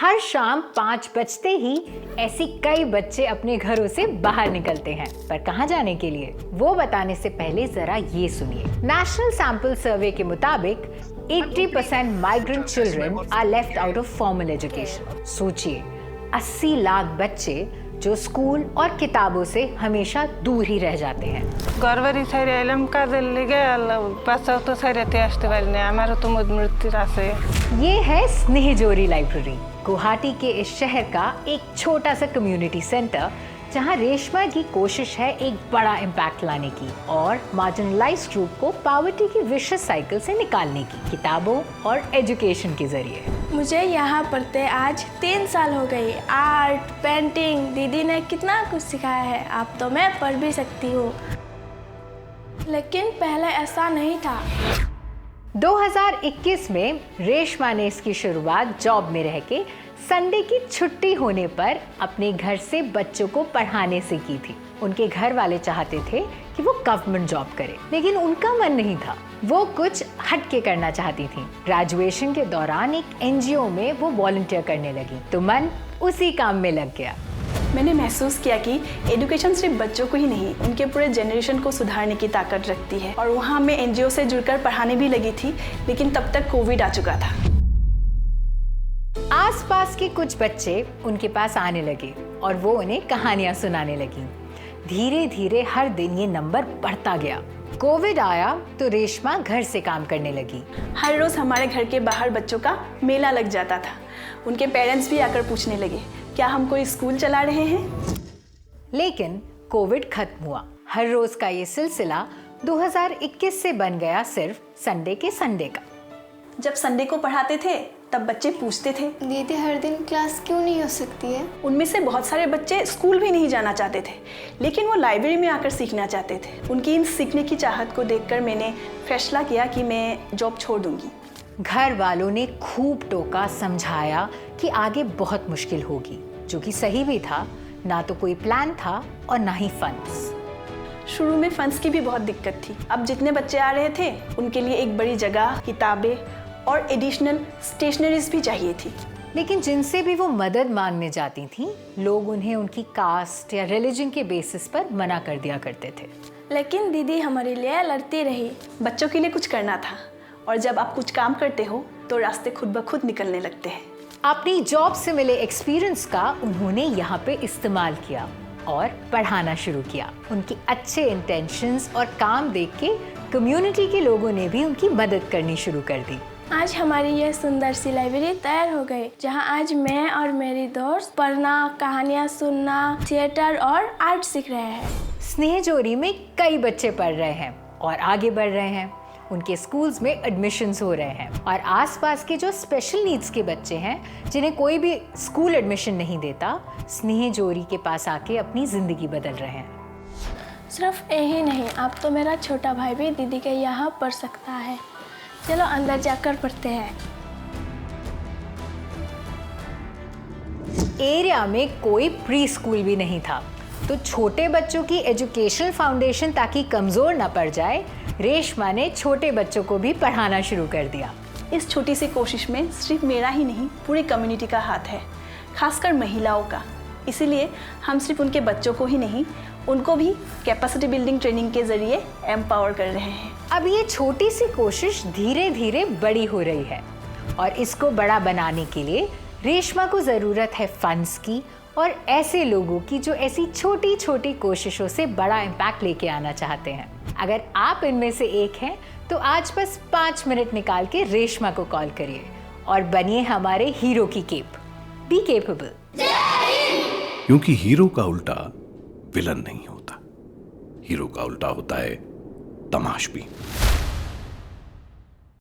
हर शाम 5 बजते ही ऐसी कई बच्चे अपने घरों से बाहर निकलते हैं, पर कहाँ जाने के लिए वो बताने से पहले जरा ये सुनिए। नेशनल सैंपल सर्वे के मुताबिक 80% migrant children are left out of formal education. सोचिए, 80 लाख बच्चे जो स्कूल और किताबों से हमेशा दूर ही रह जाते हैं। गरबारी साइड एलम का दिल्लीगे बच्चा तो साइड रहते आस्ते वाले ने हमारा तो मृत्यु राशि। ये है स्नेहजोरी लाइब्रेरी, गुवाहाटी के इस शहर का एक छोटा सा कम्युनिटी सेंटर जहां रेशमा की कोशिश है एक बड़ा इम्पैक्ट लाने की और मार्जिनलाइज्ड ग्रुप को पॉवर्टी की विशियस साइकिल से निकालने की, किताबों और एजुकेशन के जरिए। मुझे यहाँ पढ़ते आज 3 साल हो गई। आर्ट, पेंटिंग, दीदी ने कितना कुछ सिखाया है। अब तो मैं पढ़ भी सकती हूँ, लेकिन पहले ऐसा नहीं था। 2021 में रेशमा ने इसकी शुरुआत जॉब में रह के संडे की छुट्टी होने पर अपने घर से बच्चों को पढ़ाने से की थी। उनके घर वाले चाहते थे कि वो गवर्नमेंट जॉब करे, लेकिन उनका मन नहीं था। वो कुछ हटके करना चाहती थी। ग्रेजुएशन के दौरान एक एनजीओ में वो वॉलंटियर करने लगी, तो मन उसी काम में लग गया। मैंने महसूस किया कि एजुकेशन सिर्फ बच्चों को ही नहीं, उनके पूरे जनरेशन को सुधारने की ताकत रखती है। और वहाँ मैं एनजीओ से जुड़कर पढ़ाने भी लगी थी, लेकिन तब तक कोविड आ चुका था। आसपास के कुछ बच्चे उनके पास आने लगे और वो उन्हें कहानियां सुनाने लगी। धीरे धीरे हर दिन ये नंबर बढ़ता गया। कोविड आया तो रेशमा घर से काम करने लगी। हर रोज हमारे घर के बाहर बच्चों का मेला लग जाता था। उनके पेरेंट्स भी आकर पूछने लगे, क्या हम कोई स्कूल चला रहे हैं? लेकिन कोविड खत्म हुआ। हर रोज का ये सिलसिला 2021 से बन गया सिर्फ संडे के संडे का। जब संडे को पढ़ाते थे तब बच्चे पूछते थे, दीदी हर दिन क्लास क्यों नहीं हो सकती है? उनमें से बहुत सारे बच्चे स्कूल भी नहीं जाना चाहते थे, लेकिन वो लाइब्रेरी में आकर सीखना चाहते थे। उनकी इन सीखने की चाहत को देखकर मैंने फैसला किया कि मैं जॉब छोड़ दूंगी। घर वालों ने खूब टोका, समझाया कि आगे बहुत मुश्किल होगी, जो कि सही भी था। ना तो कोई प्लान था और ना ही फंड्स। शुरू में फंड्स की भी बहुत दिक्कत थी। अब जितने बच्चे आ रहे थे उनके लिए एक बड़ी जगह, किताबें और एडिशनल स्टेशनरीज भी चाहिए थी। लेकिन जिनसे भी वो मदद मांगने जाती थी, लोग उन्हें उनकी कास्ट या रिलीजन के बेसिस पर मना कर दिया करते थे। लेकिन दीदी हमारे लिए लड़ती रही। बच्चों के लिए कुछ करना था, और जब आप कुछ काम करते हो तो रास्ते खुद ब खुद निकलने लगते हैं। अपनी जॉब से मिले एक्सपीरियंस का उन्होंने यहाँ पे इस्तेमाल किया और पढ़ाना शुरू किया। उनके अच्छे इंटेंशंस और काम देख के कम्युनिटी के लोगों ने भी उनकी मदद करनी शुरू कर दी। आज हमारी यह सुंदर सी लाइब्रेरी तैयार हो गई, जहां आज मैं और मेरी दोस्त पढ़ना, कहानियां सुनना, थिएटर और आर्ट सीख रहे हैं। स्नेहजोरी में कई बच्चे पढ़ रहे हैं और आगे बढ़ रहे हैं। उनके स्कूल्स में एडमिशन्स हो रहे हैं और आसपास के जो स्पेशल नीड्स के बच्चे हैं, जिन्हें कोई भी स्कूल एडमिशन नहीं देता, स्नेहजोरी के पास आके अपनी जिंदगी बदल रहे हैं। सिर्फ यही नहीं, अब तो मेरा छोटा भाई भी दीदी के यहाँ पढ़ सकता है। चलो अंदर जाकर पढ़ते हैं। एरिया में कोई प्री स्कूल भी नहीं था, तो छोटे बच्चों की एजुकेशनल फाउंडेशन ताकि कमजोर न पड़ जाए, रेशमा ने छोटे बच्चों को भी पढ़ाना शुरू कर दिया। इस छोटी सी कोशिश में सिर्फ मेरा ही नहीं, पूरी कम्युनिटी का हाथ है, खासकर महिलाओं का। इसीलिए हम सिर्फ उनके बच्चों को ही नहीं, उनको भी कैपेसिटी बिल्डिंग ट्रेनिंग के जरिए एम्पावर कर रहे हैं। अब ये छोटी सी कोशिश धीरे धीरे बड़ी हो रही है और इसको बड़ा बनाने के लिए रेशमा को ज़रूरत है फंड्स की और ऐसे लोगों की जो ऐसी छोटी छोटी कोशिशों से बड़ा इम्पैक्ट लेके आना चाहते हैं। अगर आप इनमें से एक हैं तो आज बस 5 मिनट निकाल के रेशमा को कॉल करिए और बनिए हमारे हीरो की केप। Be capable. क्योंकि हीरो का उल्टा विलन नहीं होता, हीरो का उल्टा होता है तमाशबीन।